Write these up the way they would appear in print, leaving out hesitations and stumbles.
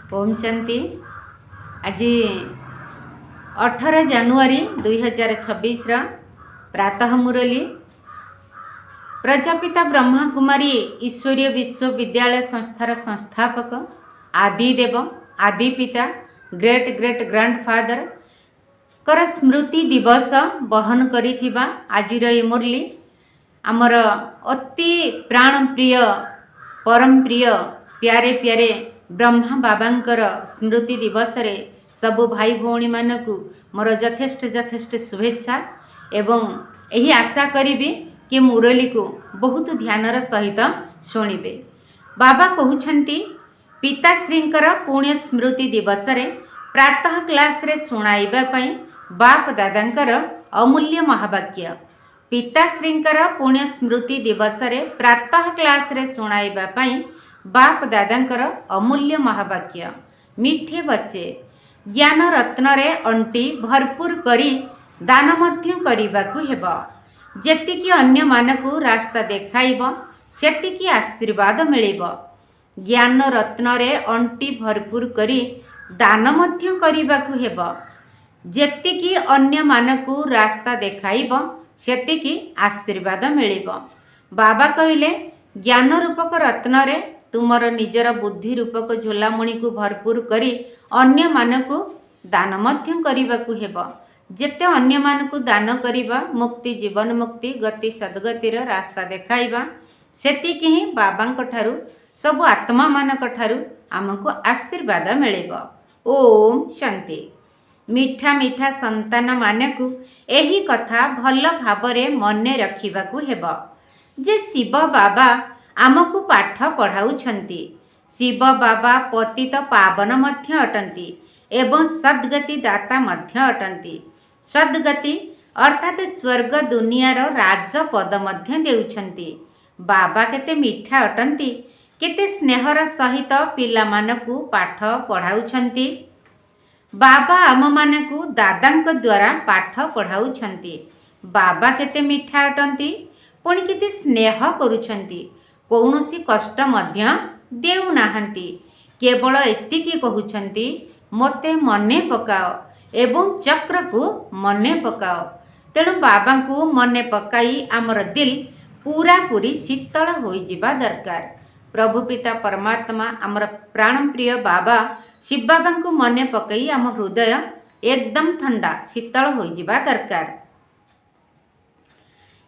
ओम शांति। आज 18 जानुआरी 2026 प्रातः मुरली प्रजापिता ब्रह्मा कुमारी ईश्वरीय विश्वविद्यालय संस्थार संस्थापक आदिदेव आदि पिता ग्रेट ग्रेट ग्रांडफादर कर स्मृति दिवस बहन करिथिबा आजिर ए मुरली आमर अति प्राण प्रिय परम प्रिय प्यारे प्यारे ब्रह्मा बाबांकर स्मृति दिवस रे सबु भाई भौणी मानकु मोर यथेष्ट शुभेच्छा एवं यही आशा करिबी कि मुरली को बहुत ध्यानर सहित शुणिबे। बाबा कहउछंती पिताश्रींकर पुण्य स्मृति दिवस रे प्रातः क्लास रे सुनाइबा पई बाप दादांकर अमूल्य महावाक्य। पिताश्रींकर पुण्य स्मृति दिवस रे प्रातः क्लास रे सुनाइबा पई बाप दादांकर अमूल्य महावाक्य। मीठे बच्चे ज्ञान रत्न रे अंटी भरपूर करी दान मध्य करिबाकु हेबो। जेतिकी अन्य मानकु रास्ता देखाइबो सेतिकी आशीर्वाद मिलिबो। ज्ञान रत्न रे अंटी भरपूर करी दान मध्य करिबाकु हेबो। जेतिकी अन्य मानकु रास्ता देखाइबो सेतिकी आशीर्वाद मिलिबो। बाबा कहिले ज्ञान रूपक रत्न रे तुमर निजर बुद्धि रूपक झोलामणि को भरपूर करी अन्य मानकु दान मध्य करिबाकु हेबो। जेते अन्य मानकु दान करिबा मुक्ति जीवन मुक्ति गति सद्गतिर रास्ता देखाइबा सेतिकी ही बाबांक ठारू सब आत्मा मानक ठारू आमको आशीर्वाद मिलिबो। ओम शांति। मीठा मीठा संतान मानकु एही कथा भल भाबरे मने रखिबाकु हेबो जे शिव बाबा आमको पाठ पढ़ाउछंती। शिव बाबा पतित पावन मध्य अटंती एवं सद्गति दाता मध्य अटंती। सद्गति अर्थात स्वर्ग दुनियार राज पद मध्य देउछंती। बाबा केते मीठा अटंती केते स्नेहर सहित पिला मानकु पाठ पढ़ाउछंती। बाबा आम मानकु दादांक द्वारा पाठ पढ़ाउछंती। बाबा केते मीठा अटंती पुणी केते स्नेह करूछंती। कौनसी कष्ट मध्य देउ नाहंती। केवल एतिकी कहउछंती मोते मने पकाओ एवं चक्र को मने पकाओ। तेणु बाबा को मने पकाई आमर दिल पूरा पूरी शीतल होई जिबा दरकार। प्रभु पिता परमात्मा आमर प्राण प्रिय बाबा शिव बाबा को मने पकई आम हृदय एकदम ठंडा शीतल होई जिबा दरकार।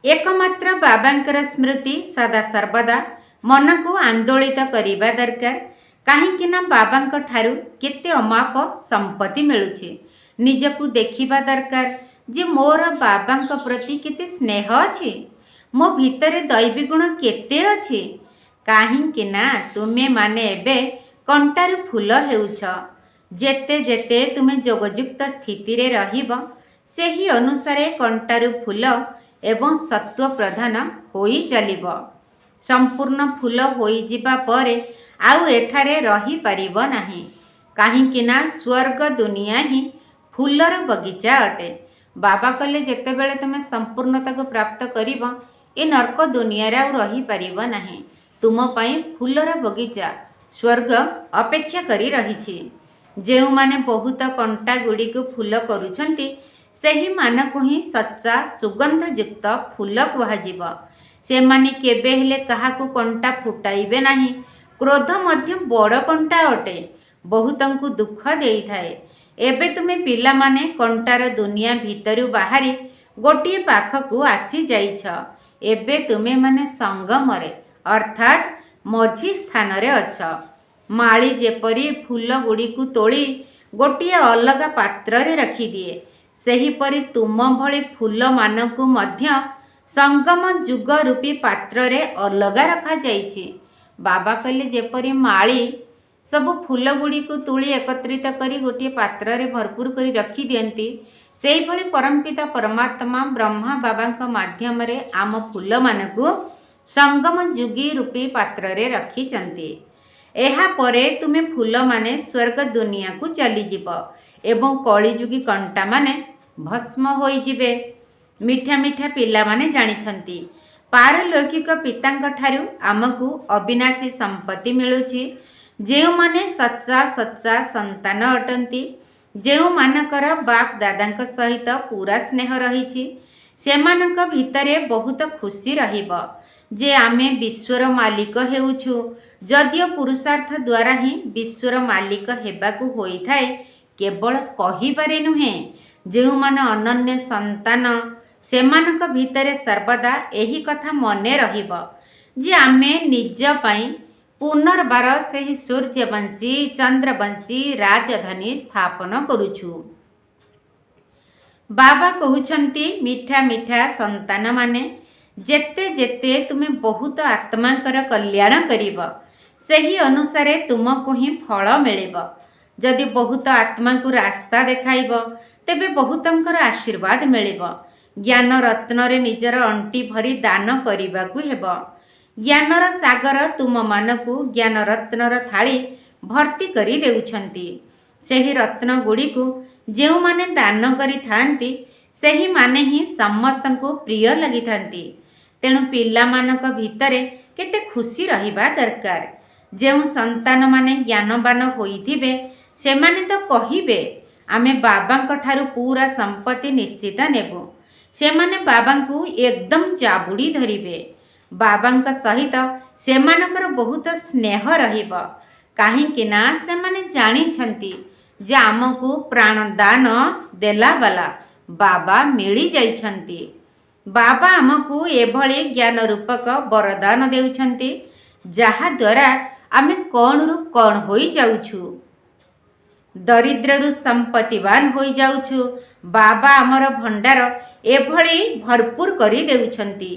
एकमात्र बाबांकर स्मृति सदा सर्वदा मन को आंदोलित करिबा दरकार। काहेकि ना बाबांक ठारू केते अमाप संपत्ति मिलुछे। निजकु देखिबा दरकार जे मोर बाबांक प्रति केते स्नेह अछि, मो भितरे दैवी गुण केते अछि। काहेकि ना तुमे माने एबे कंटारू फूल हेउछ। जेते जेते तुमे जोगयुक्त स्थिति रे रहिबो सेही अनुसारे कंटारू फूल एवं सत्व प्रधान होई चलिबो। संपूर्ण फूल होई जिबा परे आउ एठारे रही परिबो नाही। काहेकि ना स्वर्ग दुनिया ही फूलर बगीचा अटे। बाबा कले जेते बेले तुमे संपूर्णता को प्राप्त करिबो ए नरक दुनिया रे आउ रही परिबो नाही। तुम पई फूलर बगीचा स्वर्ग अपेक्षा करी रहिछि। जेउ माने बहुत कंटा गुडी को फूल करूछंती सेही मानकु ही सच्चा सुगंध युक्त फूल कुहाजिबो। से माने केबे हेले काहाकु कंटा फुटाइबे नाही। क्रोध मध्य बड़ कंटा अटे, बहुतंकु दुख देई थाए। एबे तुमे पिला माने कंटार दुनिया भितरु बाहरी गोटिए पाखकु आसी जाइछ। एबे तुमे माने संगमरे अर्थात मझी स्थान रे अछ। माली जेपरी फूल गुडी को तोली गोटिए अलग पात्र रे रखी दिए सेही परी तुम भली फूल मानकु मध्य संगम जुग रूपी पात्र रे अलग रखा जाइछि। बाबा कहले जेपरी माली सब फूल गुडी को तुली एकत्रित करी गोटिए पात्र रे भरपूर करी रखी दियंती सेही भली परमपिता परमात्मा ब्रह्मा बाबांक माध्यम रे आम फूल मानकु संगम जुगी रूपी पात्र रे रखी चंती। एहा परे तुमे फूल माने स्वर्ग दुनिया को चली जिवो एवं कली जुगी कंटा माने भस्म होई जिवे। मीठा मीठा पिला माने जानिछंती पारलौकिक पितांक ठारू आमकु अविनाशी संपत्ति मिलुछि। ଯେଉଁମାନେ ସଚ୍ଚା ସଚ୍ଚା ସନ୍ତାନ ଅଟନ୍ତି, ଯେଉଁମାନଙ୍କର ବାପ ଦାଦାଙ୍କ ସହିତ ପୁରା ସ୍ନେହ ରହିଛି, ସେମାନଙ୍କ ଭିତରେ ବହୁତ ଖୁସି ରହିବ ଯେ ଆମେ ବିଶ୍ୱର ମାଲିକ ହେଉଛୁ। ଯଦିଓ ପୁରୁଷାର୍ଥ ଦ୍ୱାରା ହିଁ ବିଶ୍ୱର ମାଲିକ ହେବାକୁ ହୋଇଥାଏ, କେବଳ କହିବାରେ ନୁହେଁ। ଯେଉଁମାନେ ଅନନ୍ୟ ସନ୍ତାନ, ସେମାନଙ୍କ ଭିତରେ ସର୍ବଦା ଏହି କଥା ମନେ ରହିବ ଯେ ଆମେ ନିଜ ପାଇଁ ପୁନର୍ବାର ସେହି ସୂର୍ଯ୍ୟବଂଶୀ ଚନ୍ଦ୍ରବଂଶୀ ରାଜଧାନୀ ସ୍ଥାପନ କରୁଛୁ। ବାବା କହୁଛନ୍ତି, ମିଠା ମିଠା ସନ୍ତାନମାନେ, ଯେତେ ଯେତେ ତୁମେ ବହୁତ ଆତ୍ମାଙ୍କର କଲ୍ୟାଣ କରିବ, ସେହି ଅନୁସାରେ ତୁମକୁ ହିଁ ଫଳ ମିଳିବ। ଯଦି ବହୁତ ଆତ୍ମାଙ୍କୁ ରାସ୍ତା ଦେଖାଇବ, ତେବେ ବହୁତଙ୍କର ଆଶୀର୍ବାଦ ମିଳିବ। ଜ୍ଞାନ ରତ୍ନରେ ନିଜର ଅଣ୍ଟି ଭରି ଦାନ କରିବାକୁ ହେବ। ଜ୍ଞାନର ସାଗର ତୁମମାନଙ୍କୁ ଜ୍ଞାନ ରତ୍ନର ଥାଳି ଭର୍ତ୍ତି କରି ଦେଉଛନ୍ତି। ସେହି ରତ୍ନ ଗୁଡ଼ିକୁ ଯେଉଁମାନେ ଦାନ କରିଥାନ୍ତି, ସେହିମାନେ ହିଁ ସମସ୍ତଙ୍କୁ ପ୍ରିୟ ଲାଗିଥାନ୍ତି। ତେଣୁ ପିଲାମାନଙ୍କ ଭିତରେ କେତେ ଖୁସି ରହିବା ଦରକାର। ଯେଉଁ ସନ୍ତାନମାନେ ଜ୍ଞାନବାନ ହୋଇଥିବେ, ସେମାନେ ତ କହିବେ, ଆମେ ବାବାଙ୍କ ଠାରୁ ପୁରା ସମ୍ପତ୍ତି ନିଶ୍ଚିତ ନେବୁ। ସେମାନେ ବାବାଙ୍କୁ ଏକଦମ ଜାବୁଡ଼ି ଧରିବେ। ବାବାଙ୍କ ସହିତ ସେମାନଙ୍କର ବହୁତ ସ୍ନେହ ରହିବ, କାହିଁକି ନା ସେମାନେ ଜାଣିଛନ୍ତି ଯେ ଆମକୁ ପ୍ରାଣଦାନ ଦେଲାବାଲା ବାବା ମିଳିଯାଇଛନ୍ତି। ବାବା ଆମକୁ ଏଭଳି ଜ୍ଞାନ ରୂପକ ବରଦାନ ଦେଉଛନ୍ତି, ଯାହାଦ୍ୱାରା ଆମେ କଣରୁ କଣ ହୋଇଯାଉଛୁ, ଦରିଦ୍ରରୁ ସମ୍ପତ୍ତିବାନ ହୋଇଯାଉଛୁ। ବାବା ଆମର ଭଣ୍ଡାର ଏଭଳି ଭରପୁର କରି ଦେଉଛନ୍ତି।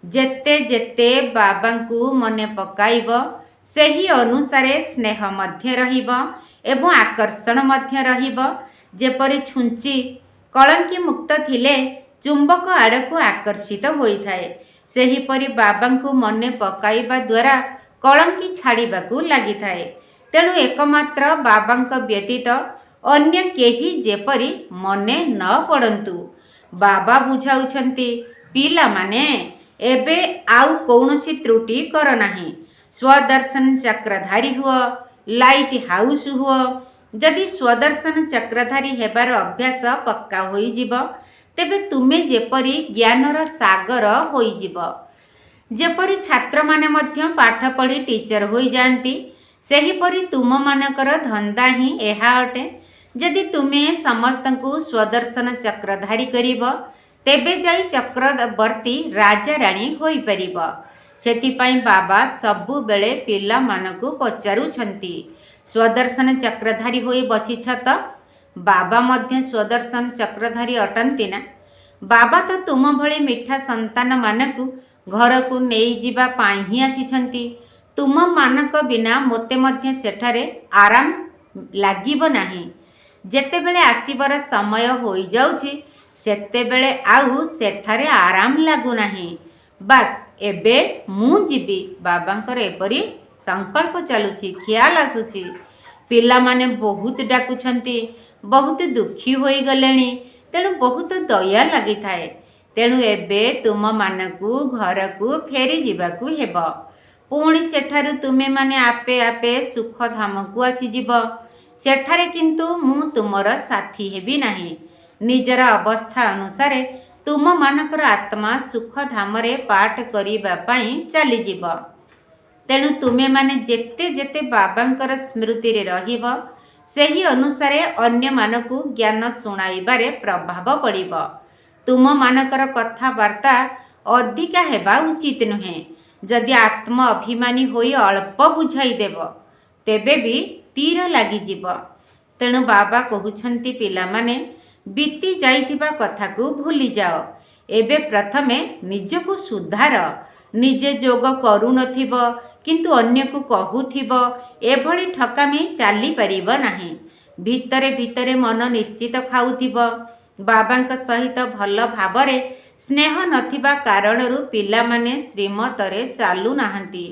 ଯେତେ ଯେତେ ବାବାଙ୍କୁ ମନେ ପକାଇବ, ସେହି ଅନୁସାରେ ସ୍ନେହ ମଧ୍ୟ ରହିବ ଏବଂ ଆକର୍ଷଣ ମଧ୍ୟ ରହିବ। ଯେପରି ଛୁଞ୍ଚି କଳଙ୍କି ମୁକ୍ତ ଥିଲେ ଚୁମ୍ବକ ଆଡ଼କୁ ଆକର୍ଷିତ ହୋଇଥାଏ, ସେହିପରି ବାବାଙ୍କୁ ମନେ ପକାଇବା ଦ୍ୱାରା କଳଙ୍କି ଛାଡ଼ିବାକୁ ଲାଗିଥାଏ। ତେଣୁ ଏକମାତ୍ର ବାବାଙ୍କ ବ୍ୟତୀତ ଅନ୍ୟ କେହି ଯେପରି ମନେ ନ ପଡ଼ନ୍ତୁ। ବାବା ବୁଝାଉଛନ୍ତି, ପିଲାମାନେ, ଏବେ ଆଉ କୌଣସି ତ୍ରୁଟି କର ନାହିଁ। ସ୍ୱଦର୍ଶନ ଚକ୍ରଧାରୀ ହୁଅ, ଲାଇଟ୍ ହାଉସ୍ ହୁଅ। ଯଦି ସ୍ୱଦର୍ଶନ ଚକ୍ରଧାରୀ ହେବାର ଅଭ୍ୟାସ ପକ୍କା ହୋଇଯିବ, ତେବେ ତୁମେ ଯେପରି ଜ୍ଞାନର ସାଗର ହୋଇଯିବ। ଯେପରି ଛାତ୍ରମାନେ ମଧ୍ୟ ପାଠ ପଢ଼ି ଟିଚର ହୋଇଯାଆନ୍ତି, ସେହିପରି ତୁମମାନଙ୍କର ଧନ୍ଦା ହିଁ ଏହା ଅଟେ। ଯଦି ତୁମେ ସମସ୍ତଙ୍କୁ ସ୍ୱଦର୍ଶନ ଚକ୍ରଧାରୀ କରିବ, ତେବେ ଯାଇ ଚକ୍ରବର୍ତ୍ତୀ ରାଜାରାଣୀ ହୋଇପାରିବ। ସେଥିପାଇଁ ବାବା ସବୁବେଳେ ପିଲାମାନଙ୍କୁ ପଚାରୁଛନ୍ତି, ସ୍ୱଦର୍ଶନ ଚକ୍ରଧାରୀ ହୋଇ ବସିଛ ତ? ବାବା ମଧ୍ୟ ସ୍ୱଦର୍ଶନ ଚକ୍ରଧାରୀ ଅଟନ୍ତି ନା? ବାବା ତ ତୁମ ଭଳି ମିଠା ସନ୍ତାନମାନଙ୍କୁ ଘରକୁ ନେଇଯିବା ପାଇଁ ହିଁ ଆସିଛନ୍ତି। ତୁମମାନଙ୍କ ବିନା ମୋତେ ମଧ୍ୟ ସେଠାରେ ଆରାମ ଲାଗିବ ନାହିଁ। ଯେତେବେଳେ ଆସିବାର ସମୟ ହୋଇଯାଉଛି, ସେତେବେଳେ ଆଉ ସେଠାରେ ଆରାମ ଲାଗୁନାହିଁ। ବାସ୍, ଏବେ ମୁଁ ଯିବି। ବାବାଙ୍କର ଏପରି ସଂକଳ୍ପ ଚାଲୁଛି, ଖିଆଲ ଆସୁଛି। ପିଲାମାନେ ବହୁତ ଡାକୁଛନ୍ତି, ବହୁତ ଦୁଃଖୀ ହୋଇଗଲେଣି, ତେଣୁ ବହୁତ ଦୟା ଲାଗିଥାଏ। ତେଣୁ ଏବେ ତୁମମାନଙ୍କୁ ଘରକୁ ଫେରିଯିବାକୁ ହେବ। ପୁଣି ସେଠାରୁ ତୁମେମାନେ ଆପେ ଆପେ ସୁଖଧାମକୁ ଆସିଯିବ। ସେଠାରେ କିନ୍ତୁ ମୁଁ ତୁମର ସାଥୀ ହେବି ନାହିଁ। ନିଜର ଅବସ୍ଥା ଅନୁସାରେ ତୁମମାନଙ୍କର ଆତ୍ମା ସୁଖଧାମରେ ପାଠ କରିବା ପାଇଁ ଚାଲିଯିବ। ତେଣୁ ତୁମେମାନେ ଯେତେ ଯେତେ ବାବାଙ୍କର ସ୍ମୃତିରେ ରହିବ, ସେହି ଅନୁସାରେ ଅନ୍ୟମାନଙ୍କୁ ଜ୍ଞାନ ଶୁଣାଇବାରେ ପ୍ରଭାବ ପଡ଼ିବ। ତୁମମାନଙ୍କର କଥାବାର୍ତ୍ତା ଅଧିକା ହେବା ଉଚିତ ନୁହେଁ। ଯଦି ଆତ୍ମ ଅଭିମାନୀ ହୋଇ ଅଳ୍ପ ବୁଝାଇଦେବ, ତେବେ ବି ତୀର ଲାଗିଯିବ। ତେଣୁ ବାବା କହୁଛନ୍ତି, ପିଲାମାନେ, ବିତି ଯାଇଥିବା କଥାକୁ ଭୁଲିଯାଅ। ଏବେ ପ୍ରଥମେ ନିଜକୁ ସୁଧାର। ନିଜେ ଯୋଗ କରୁନଥିବ କିନ୍ତୁ ଅନ୍ୟକୁ କହୁଥିବ, ଏଭଳି ଠକାମି ଚାଲିପାରିବ ନାହିଁ। ଭିତରେ ଭିତରେ ମନ ନିଶ୍ଚିତ ଖାଉଥିବ। ବାବାଙ୍କ ସହିତ ଭଲ ଭାବରେ ସ୍ନେହ ନଥିବା କାରଣରୁ ପିଲାମାନେ ଶ୍ରୀମତରେ ଚାଲୁନାହାନ୍ତି।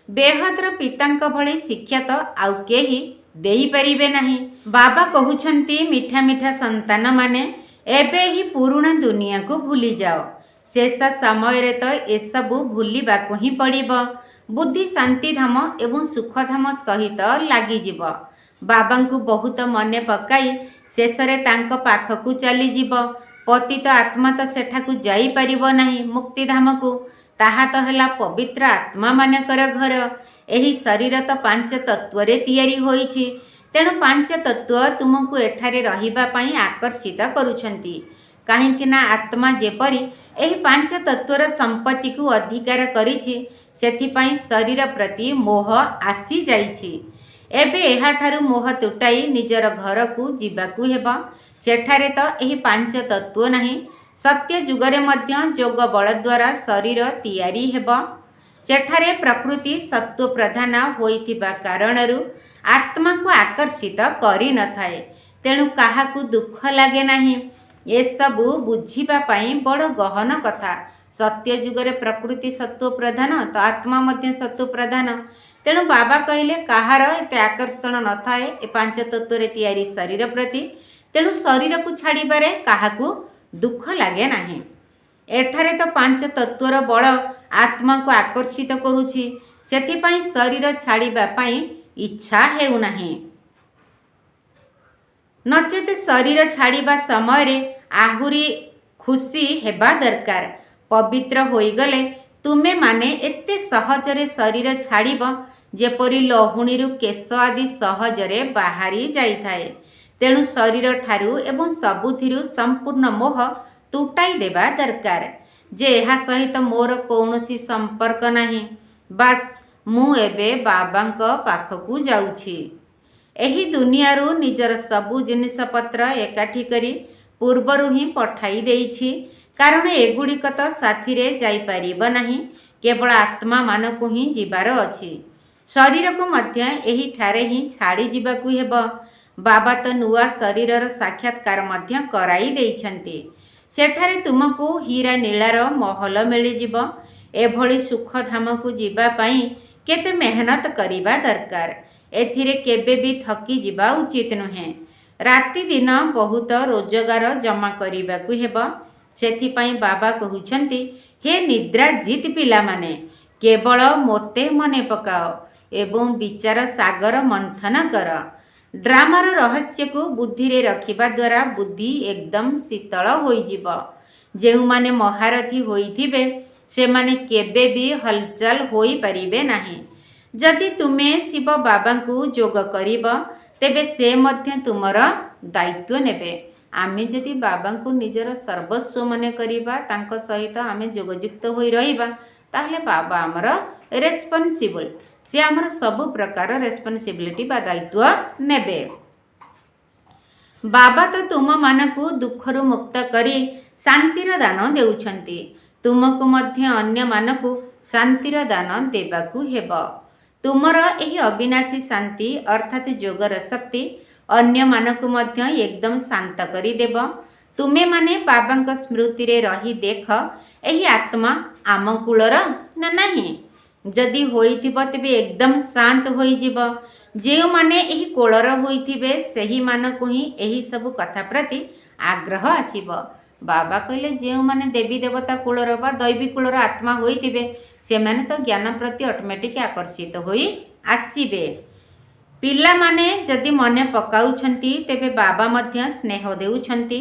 ବେହଦର ପିତାଙ୍କ ଭଳି ଶିକ୍ଷା ତ ଆଉ କେହି ଦେଇପାରିବେ ନାହିଁ। ବାବା କହୁଛନ୍ତି, ମିଠା ମିଠା ସନ୍ତାନମାନେ, ଏବେ ଏହି ପୁରୁଣା ଦୁନିଆକୁ ଭୁଲିଯାଅ। ଶେଷ ସମୟରେ ତ ଏସବୁ ଭୁଲିବାକୁ ହିଁ ପଡ଼ିବ। बुद्धि शांतिधाम एवं सुखधाम सहित लागिजिब। बाबांकु बहुत मने पकाई शेषरे तांको पाखकु चलीजिब। पतित आत्मा तो सेठाकु जाई परिबो नाही मुक्तिधाम को, ताहा तो हेला पवित्र आत्मा मानकर घर। एही शरीर तो पांच तत्वरे तैयारी होईछि, तेणु पांच तत्व तुमको एठारे रहिबा पई आकर्षित करूछंती। काहेकि ना आत्मा जेपरी एही पांच तत्वर संपत्ति को अधिकार करिछि, सेथिपाई शरीर प्रति मोह आसी जाइछि। एबे एहाठारु मोह तुटाई निजर घर को जीवाकू हेबा। सेठारे तो एही पांच तत्व नाही। सत्य जुगरे मध्य जोग बल द्वारा शरीर तैयारी हेबा। सेठारे प्रकृति सत्व प्रधान होइथिबा कारणरु आत्मा को आकर्षित करि न थाए, तेणु काहाकू दुख लागे नाही। ए सबु बुझिबा पई बड़ गहन कथा। सत्य जुगरे प्रकृति सत्व प्रधान तो आत्मा मध्य सत्व प्रधान, तेणु बाबा कहले काहार एते आकर्षण न थाए ए पांच तत्वरे तैयारी शरीर प्रति, तेणु शरीर को छाड़िबारे काहाकू दुख लागे नाही। एठारे तो पांच तत्वर बल आत्मा को आकर्षित करुछि, सेथिपाई शरीर छाड़िबा पई इच्छा हेउ नाही। नचेत शरीर छाड़िबा समय रे आहुरी खुशी हेबा दरकार। पवित्र होईगले तुमे माने एते सहजरे शरीर छाड़िब जेपरि लहुणीरु केश आदि सहजरे बाहारी जाइथाए। तेणु शरीर ठारू एवं सबुथिरु संपूर्ण मोह तुटाई देबा दरकार जे एहा सहित मोर कौनसी संपर्क नाही, बास मु एबे बाबांक पाखकू जाउछि। एही दुनियारू निजर सबु जिनिस पत्र एकाठी करी पूर्वरु ही पठाई देइछि, कारण एगुड़िक तो साथी रे जाई परिब नाही, केवल आत्मा मानकू ही जीवार अछि। शरीर को मध्य एही ठारे ही छाड़ी जीवाकू हेबो। बाबा तो नुआ शरीरर साक्षात्कार मध्य कराई देइछन्ति। सेठारे तुमको हीरा नीलार महल मिलिजिब। एभली सुख धाम को जीवा पाई केते मेहनत करिबा दरकार। एथिरे केबे भी थकी जीवा उचित नुहे। राति दिन बहुत रोजगार जमा करिबाकू हेबो। सेथिपाई बाबा कहुछन्ति, हे निद्रा जीत पिला माने केवल मोते मने पकाओ एवं विचार सागर मंथन कर। ड्रामार रहस्य को बुद्धि रे रखिबा द्वारा बुद्धि एकदम शीतल होइजिब। जेउ माने महारथी होइथिबे से माने केबे भी हलचल होई परिबे नाही। जदि तुमे शिव बाबा को जोग करिब तेबे से मध्य तुमर दायित्व नेबे। आमे जदि बाबा को निजर सर्वस्व मने करिबा, तांको सहित आमे जोगयुक्त होई रहिबा, ताहले बाबा आमर रेस्पॉन्सिबल, से आमर सब प्रकार रेस्पॉन्सिबिलिटी बा दायित्व नेबे। बाबा तो तुम मानकू दुखरु मुक्त करी शांतिर दान देउछन्ति। तुमको मध्य अन्य मानकू शांतिर दान देबाकू हेबो। तुमर एही अविनाशी शांति अर्थात जोगर शक्ति अन्य मानकू मध्य एकदम शांत करी देब। तुमे माने बाबांक स्मृति रे रही देख एही आत्मा आम कूलर ना नाही। जदि होइथिबो तेबे एकदम शांत होइजिब। जेउ माने एही कोलर होइथिबे सेही मानकू ही एही सब कथा प्रति आग्रह आसीब। बाबा कहले जेउ माने देवी देवता कूलर बा दैवी कूलर आत्मा होइथिबे से माने तो ज्ञान प्रति ऑटोमेटिक आकर्षित होई आसीबे। पिला माने जदि मने पकाउछन्ति तेबे बाबा मध्य स्नेह देउछन्ति।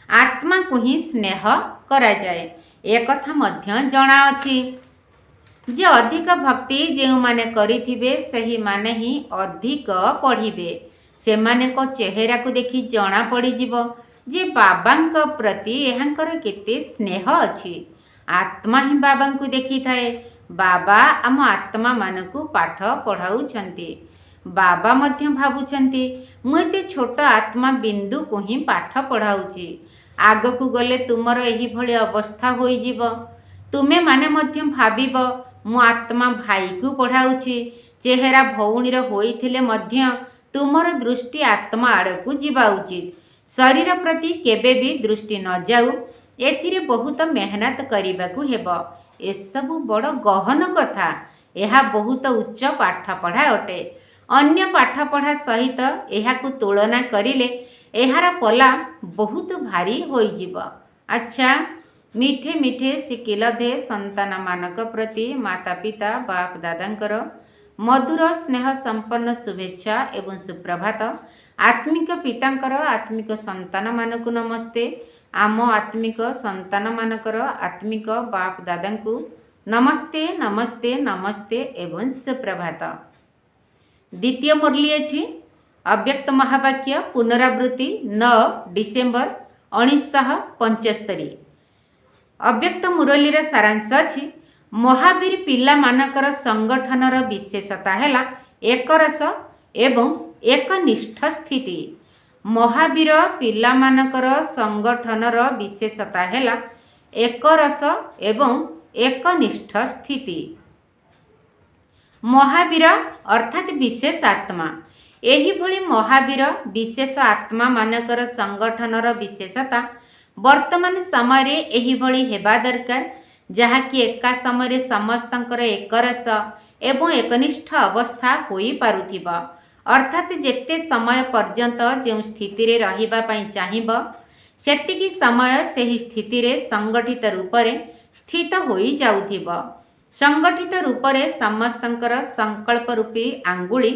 आत्मा को ही स्नेह करा जाए ए कथा मध्य जणा अछि। जे अधिक भक्ति जेउ माने करिथिबे सही माने ही अधिक पढ़िबे। से माने को चेहरा को देखि जणा पड़ी जिवो जे बाबांक प्रति एहांकर केते स्नेह अछि। आत्मा ही बाबांकु देखि थाए। बाबा आम आत्मा मानकु पाठ पढ़ाउछन्ति। बाबा मध्य भाबुछन्ति मु एते छोट आत्मा बिंदु को ही पाठ पढ़ाउछि। आगकु गले तुमर एही भली अवस्था होई जिवो। तुमे माने मध्य भाबिब मु आत्मा भाई को पढ़ाउछि। चेहरा भौणीर होइथिले मध्य तुमर दृष्टि आत्मा आड़कू जीवा उचित। शरीर प्रति केबे भी दृष्टि न जाऊ। एथिरे बहुत मेहनत करिबाकू हेबो। ए सबु बड़ गहन कथा। एहा बहुत उच्च पाठ पढ़ा अटे। अन्य पाठ पढ़ा सहित एहाकू तुलना करिले एहार पला बहुत भारी होई जिवो। अच्छा, मिठे मिठे शिकिल दे संतान मानक प्रति माता पिता बाप दादांकर मधुर स्नेह संपन्न शुभेच्छा एवं सुप्रभात। आत्मिक पितांकर आत्मिक संतान मानक नमस्ते। आम आत्मिक संतान मानकर आत्मिक बाप दादांकु नमस्ते नमस्ते नमस्ते एवं सुप्रभात। द्वितीय मुरली अछि अव्यक्त महावाक्य पुनरावृत्ति 9 डिसेम्बर 1975। अव्यक्त मुरलीर सारांश अछि महावीर पिला मानकर संगठनर विशेषता हैला एकरस एवं एकनिष्ठ स्थिति। महावीर पिला मानकर संगठनर विशेषता हैला एकरस एवं एकनिष्ठ स्थिति। महावीर अर्थात विशेष आत्मा। एही भली महावीर विशेष आत्मा मानकर संगठनर विशेषता वर्तमान समय रे एही भली हेबा दरकार जहाँकि एका समय समस्तंकर एकरस एवं एकनिष्ठ अवस्था होई पारुथिबा। अर्थात जेते समय पर्यंत जो स्थिति रे रहिबा पई चाहिब सेतिकी समय सेही स्थिति रे संगठित रूप रे स्थित होई जाउथिबा। संगठित रूप रे समस्तंकर संकल्प रूपी आंगुली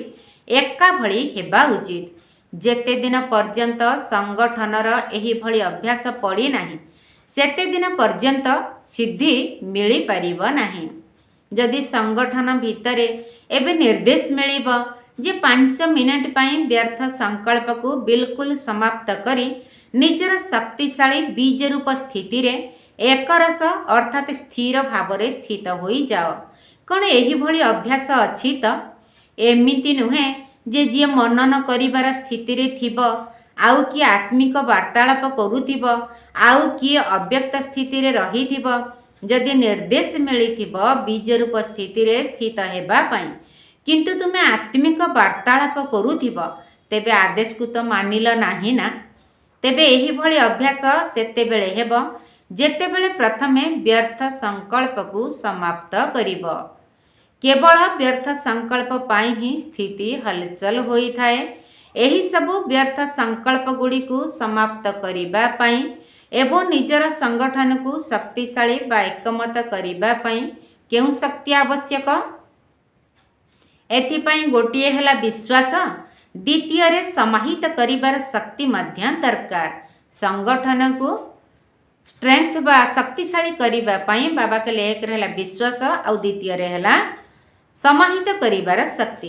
एका भली हेबा उचित। जेते दिन पर्यंत संगठनर एही भली अभ्यास पड़ी नाही सेते दिन पर्यंत सिद्धि मिली पारिब नाही। जदि संगठन भितरे एबे निर्देश मिलिब जे 5 मिनिट पई व्यर्थ संकल्प को बिल्कुल समाप्त करी निजर शक्तिशाली बीज रूप स्थिति रे एकरस अर्थात स्थिर भाव रे स्थित होई जाओ। कौन एही भली अभ्यास अछि त? एमिति नुहे जे जी मनन करिबार स्थिति रे थिबो आउ किए आत्मिक वार्तालाप करुथिबो आउ किए अव्यक्त स्थिति रे रहिथिबो। जदि निर्देश मिलिथिबो बीज रूप स्थिति रे स्थित हेबा पई किंतु तुमे आत्मिक वार्तालाप करुथिबो तेबे आदेश को तो मानिल नाही ना। तेबे एही भली अभ्यास सेते बेले हेबो जेते बेले प्रथमे व्यर्थ संकल्प को समाप्त करिबो। केवल व्यर्थ संकल्प पाई ही स्थिति हलचल होई थाए। एही सबु व्यर्थ संकल्प गुड़ी को समाप्त करिबा पई एवं निजर संगठन को शक्तिशाली बा एकमत करिबा पई केउ शक्ति आवश्यक? एथिपाई गोटिए हेला विश्वास, द्वितीय रे समाहित करिबार शक्ति मध्य दरकार। संगठन को स्ट्रेंथ बा शक्तिशाली करिबा पई बाबा के एक रहला विश्वास आउ द्वितीय रे हेला समाहित करिबार शक्ति।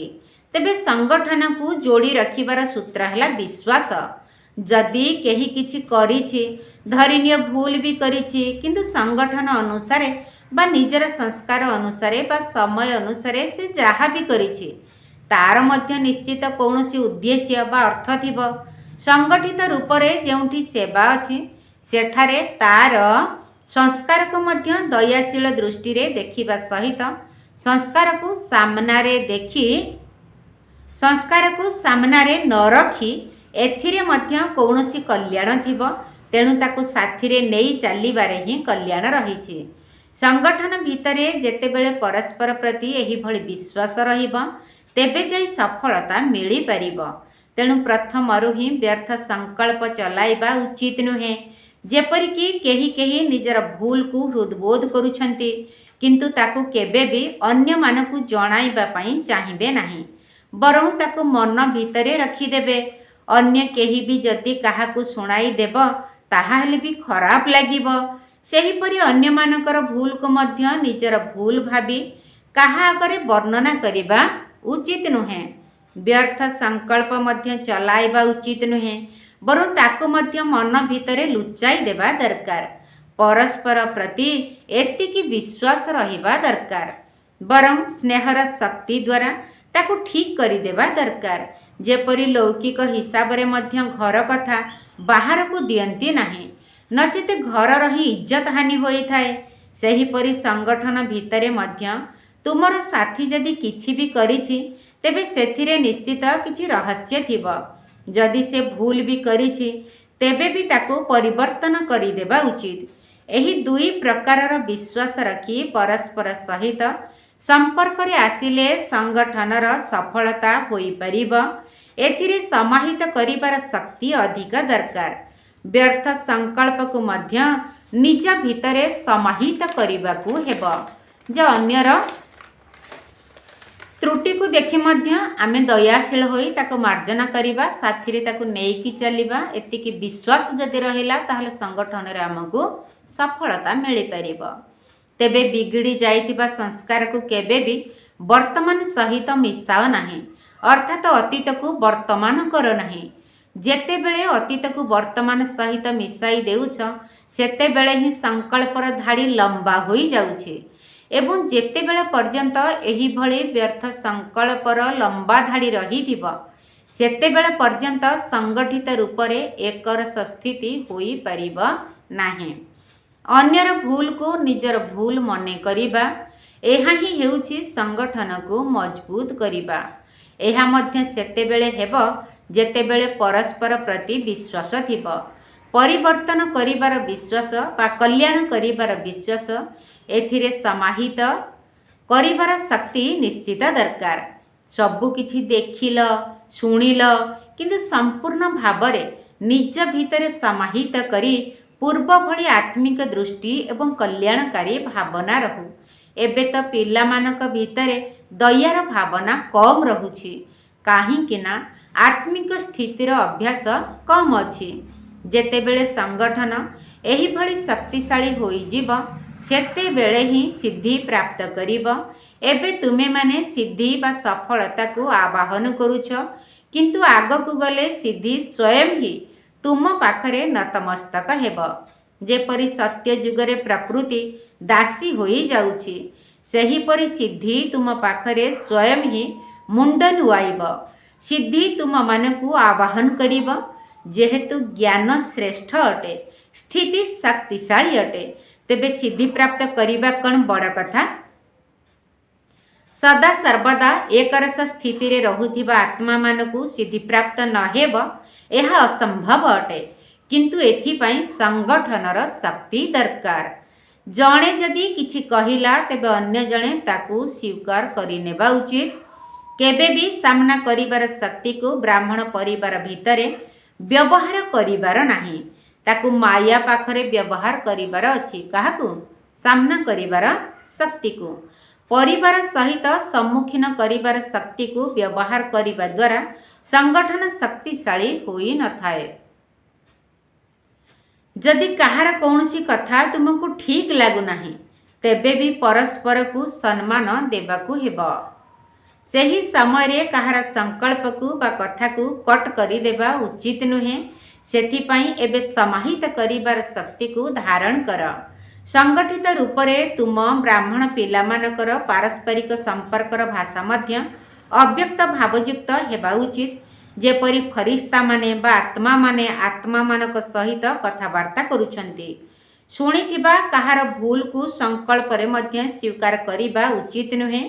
तेबे संगठन को जोड़ी रखिबार सूत्र हैला विश्वास। जदि केही किछि करिछि धरिनिय भूल भी करिछि किंतु संगठन अनुसारे बा निजर संस्कार अनुसारे बा समय अनुसारे से जहाँ भी करिछि तार मध्य निश्चित कौनसी उद्देश्य बा अर्थ थिबो। संगठित रूप रे जेउठी सेवा अछि सेठारे तार संस्कार को मध्य दयाशील दृष्टि रे देखिबा सहित संस्कार को सामनारे न रखी एथिरे मध्य कौनसी कल्याण थिबो। तेणु ताकु साथी रे नेई चलिबारे ही कल्याण रहिछि। संगठन भितरे जेतेबेले परस्पर प्रति एही भली विश्वास रहिबो तेबे जाई सफलता मिली पारिबो। तेणु प्रथमरु ही व्यर्थ संकल्प चलाइबा उचित नुहे। जेपरिकी केही केही निजर भूल को हृदबोध करुछंती किंतु ताकु केबे भी अन्य मानकु जणाइबा पई चाहिबे नाही, बरं ताकु मन भितरे रखिदेबे। अन्य केही भी जदि काहाकु सुनाई देब ताहाले भी खराब लागिबो। सेहीपरि अन्य मानकर भूल को मध्य निजर भूल भाबी काहा आगरे वर्णना करिबा उचित नुहे। व्यर्थ संकल्प मध्य चलाइबा उचित नुहे, बरं ताकु मध्य मन भितरे लुचाई देबा दरकार। परस्पर प्रति एतिकी विश्वास रहिबा दरकार, बरं स्नेहर शक्ति द्वारा ताकु ठीक करि देबा दरकार। जेपरि लौकिक हिसाब रे मध्य घर कथा बाहर को दियंती नाही, नचेत घर रही इज्जत हानि होई थाए। सेहीपरि संगठन भितरे मध्य तुमर साथी जदि किछि भी करिछि तेबे सेथिरे निश्चित किछि रहस्य थिबो। जदि से भूल भी करिछि तेबे भी ताकु परिवर्तन करि देबा उचित। एही दुई प्रकारर विश्वास रखी परस्पर सहित संपर्क रे आसिले संगठनर सफलता होई परिबो। एथिरे समाहित करिबार शक्ति अधिक दरकार। व्यर्थ संकल्प को मध्य निज भितरे समाहित करने हेब। जे अन्यर त्रुटि को देखि मध्य आमे दयाशील होई ताको मार्जना करिबा, साथी ताको नेइकी चलिबा, एतिकी विश्वास जदि रहिला ताहले संगठन रे हमकु सफलता मिली परिबो। तेबे बिगड़ी जाइतिबा संस्कार को केबे भी वर्तमान सहित मिसाओ नाही, अर्थात अतीत को वर्तमान कर नाही। जेते बेले अतीत को वर्तमान सहित मिसाई देउछ सेते बेले ही संकल्पर धाड़ी लंबा होई जाउछे एवं जेते बेले पर्यंत एही भली व्यर्थ संकल्पर लंबा धाड़ी रही थिबो सेते बेले पर्यंत संगठित रूप रे एकर स्थिति होई परिबो नाही। अन्यर भूल को निजर भूल मने करिबा एहा ही हेउछि संगठन को मजबूत करिबा। एहा मध्य सेते बेले हेबो जेते बेले परस्पर प्रति विश्वास थिबो। परिवर्तन करिबार विश्वास बा कल्याण करिबार विश्वास एथिरे समाहित करिबार शक्ति निश्चित दरकार। सबु किछि देखिल शुणिल किंतु संपूर्ण भावरे निज भितरे समाहित करी पूर्व भली आत्मिक दृष्टि एवं कल्याणकारी भावना रहू। एबे तो पिलामानक भितरे दयार भावना कम रहुछि काहींकि ना आत्मिक स्थितिर अभ्यास कम अछि। जेतेबेले संगठन एही भली शक्तिशाली होई जीव सेते बेले ही सिद्धि प्राप्त करिब। एबे तुमे माने सिद्धि बा सफलता को आवाहन करूछ किंतु आगकू गले सिद्धि स्वयं ही तुम पाखरे नतमस्तक हेब। जेपरि सत्य जुगरे प्रकृति दासी होई जाउछि सेहीपरि सिद्धि तुम पाखरे स्वयं ही मुंड नुआइब। सिद्धि तुम मानकू आवाहन करिब। जेहेतु ज्ञान श्रेष्ठ अटे, स्थिति शक्तिशाली अटे, तेबे सिद्धि प्राप्त करिबा कौन बड़ कथा। सदा सर्वदा एक रस स्थिति रे रहुथिबा आत्मा मानकू सिद्धि प्राप्त न हेब यह असंभव अटे, किंतु एथिपाई संगठनर शक्ति दरकार। जणे जदि किछि कहिला तेबे अन्य जणे ताकू स्वीकार करिनेबा उचित। केबे भी सामना करिबार शक्ति को ब्राह्मण परिवार भितरे व्यवहार करिबार नाही, ताकू माया पाखरे व्यवहार करिबार अछि। काहाकू सामना करिबार शक्ति को परिवार सहित सम्मुखीन करिबार शक्ति को व्यवहार करिबा द्वारा संगठन शक्तिशाली होई न थाए। जदि कहार कौनसी कथा तुमको ठीक लागू नाही तेबे भी परस्पर को सम्मान देबाकू हेबो। सही समय रे कहार संकल्प को बा कथा को कट करी देबा उचित नुहे। सेथिपाई एबे समाहित करिबार शक्ति को धारण कर। संगठित रूप रे तुम ब्राह्मण पिलामानकर पारस्परिक संपर्कर भाषा मध्य अव्यक्त भावयुक्त हेबा उचित। जेपरि फरिश्ता माने बा आत्मा मानक सहित कथावार्ता करुछंती। शुणिथिबा कहार भूल को संकल्प रे मध्य स्वीकार करिबा उचित नुहे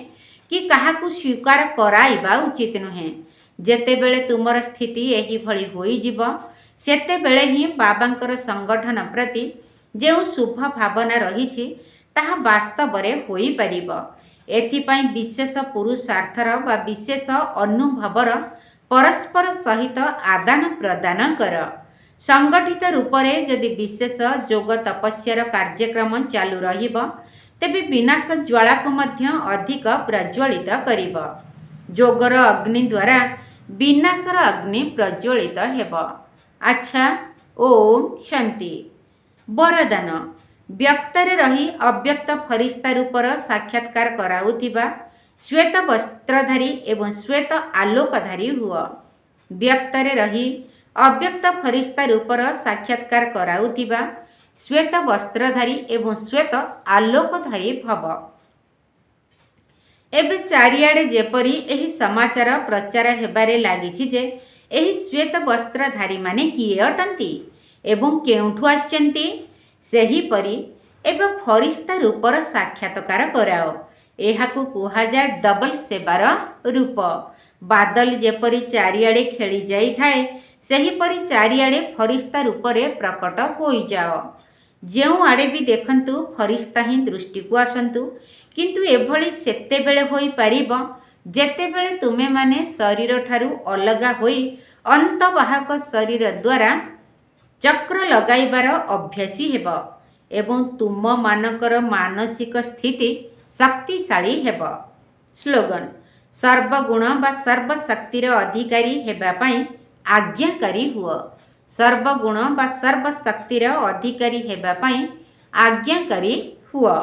कि काहाकू स्वीकार कराइबा उचित नुहे। जेतेबेले तुमर स्थिति एही भली होई जीव सेते बेले ही बाबांकर संगठन प्रति जो शुभ भावना रही ताहा वास्तव रे होई परिबो। एथिपाई विशेष पुरुषार्थर बा विशेष अनुभवर परस्पर सहित आदान प्रदान कर। संगठित रूप रे यदि विशेष जोग तपस्यार कार्यक्रम चालू रहिबो तेबे विनाश ज्वाला को मध्य अधिक प्रज्वलित करिब। जोगर अग्नि द्वारा विनाशर अग्नि प्रज्वलित हेब। अच्छा, ओम शांति। वरदान व्यक्तरे रही अव्यक्त फरिश्ता रूपर साक्षात्कार कराउथिबा श्वेत वस्त्रधारी एवं श्वेत आलोकधारी हुआ। व्यक्तरे रही अव्यक्त फरिश्ता रूपर साक्षात्कार कराउथिबा श्वेत वस्त्रधारी एवं श्वेत आलोकधारी भव। एबे चारिआडे जेपरि एही समाचार प्रचार हेबारे लागिछि जे एही श्वेत वस्त्रधारी माने किए अटंती एवं केउठु आछंती। सेही परी एबे फरिश्ता रूपर साक्षात्कार कराओ। एहाकू कुहाजा डबल सेवार रूप। बादल जेपरि चारिआडे खेली जाई थाए सेही परी चारिआडे फरिश्ता रूपरे प्रकट होई जाओ। जेउ आड़े भी देखंतु फरिश्ता ही दृष्टि को आसंतु, किंतु एभली सेते बेले होई पारिबो जेतेबेले तुमे माने शरीर ठारू अलगा होई अंतवाहक शरीर द्वारा चक्र लगाइबार अभ्यासी हेब। ଏବଂ ତୁମମାନଙ୍କର ମାନସିକ ସ୍ଥିତି ଶକ୍ତିଶାଳୀ ହେବ। ସ୍ଲୋଗାନ ସର୍ବଗୁଣ ବା ସର୍ବଶକ୍ତିର ଅଧିକାରୀ ହେବା ପାଇଁ ଆଜ୍ଞାକାରୀ ହୁଅ। ସର୍ବଗୁଣ ବା ସର୍ବଶକ୍ତିର ଅଧିକାରୀ ହେବା ପାଇଁ ଆଜ୍ଞାକାରୀ ହୁଅ।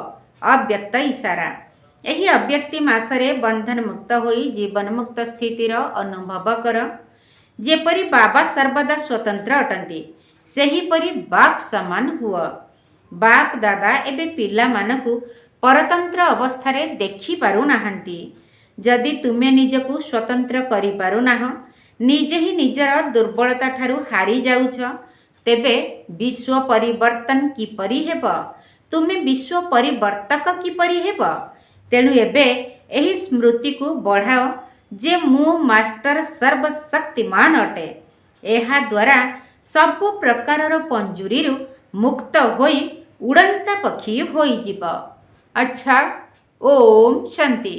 ଅବ୍ୟକ୍ତ ଇଶାରା। ଏହି ଅବ୍ୟକ୍ତି ମାସରେ ବନ୍ଧନମୁକ୍ତ ହୋଇ ଜୀବନମୁକ୍ତ ସ୍ଥିତିର ଅନୁଭବ କର। ଯେପରି ବାବା ସର୍ବଦା ସ୍ୱତନ୍ତ୍ର ଅଟନ୍ତି, ସେହିପରି ବାପ ସମାନ ହୁଅ। ବାପ ଦାଦା ଏବେ ପିଲାମାନଙ୍କୁ ପରତନ୍ତ୍ର ଅବସ୍ଥାରେ ଦେଖିପାରୁନାହାନ୍ତି। ଯଦି ତୁମେ ନିଜକୁ ସ୍ୱତନ୍ତ୍ର କରିପାରୁନାହଁ, ନିଜେ ହିଁ ନିଜର ଦୁର୍ବଳତା ଠାରୁ ହାରିଯାଉଛ, ତେବେ ବିଶ୍ୱ ପରିବର୍ତ୍ତନ କିପରି ହେବ? ତୁମେ ବିଶ୍ୱ ପରିବର୍ତ୍ତକ କିପରି ହେବ? ତେଣୁ ଏବେ ଏହି ସ୍ମୃତିକୁ ବଢ଼ାଅ ଯେ ମୁଁ ମାଷ୍ଟର ସର୍ବଶକ୍ତିମାନ ଅଟେ। ଏହାଦ୍ୱାରା ସବୁ ପ୍ରକାରର ପଞ୍ଜୁରୀରୁ ମୁକ୍ତ ହୋଇ ଉଡ଼ନ୍ତା ପକ୍ଷୀ ହୋଇଯିବ। ଆଚ୍ଛା, ଓମ୍ ଶାନ୍ତି।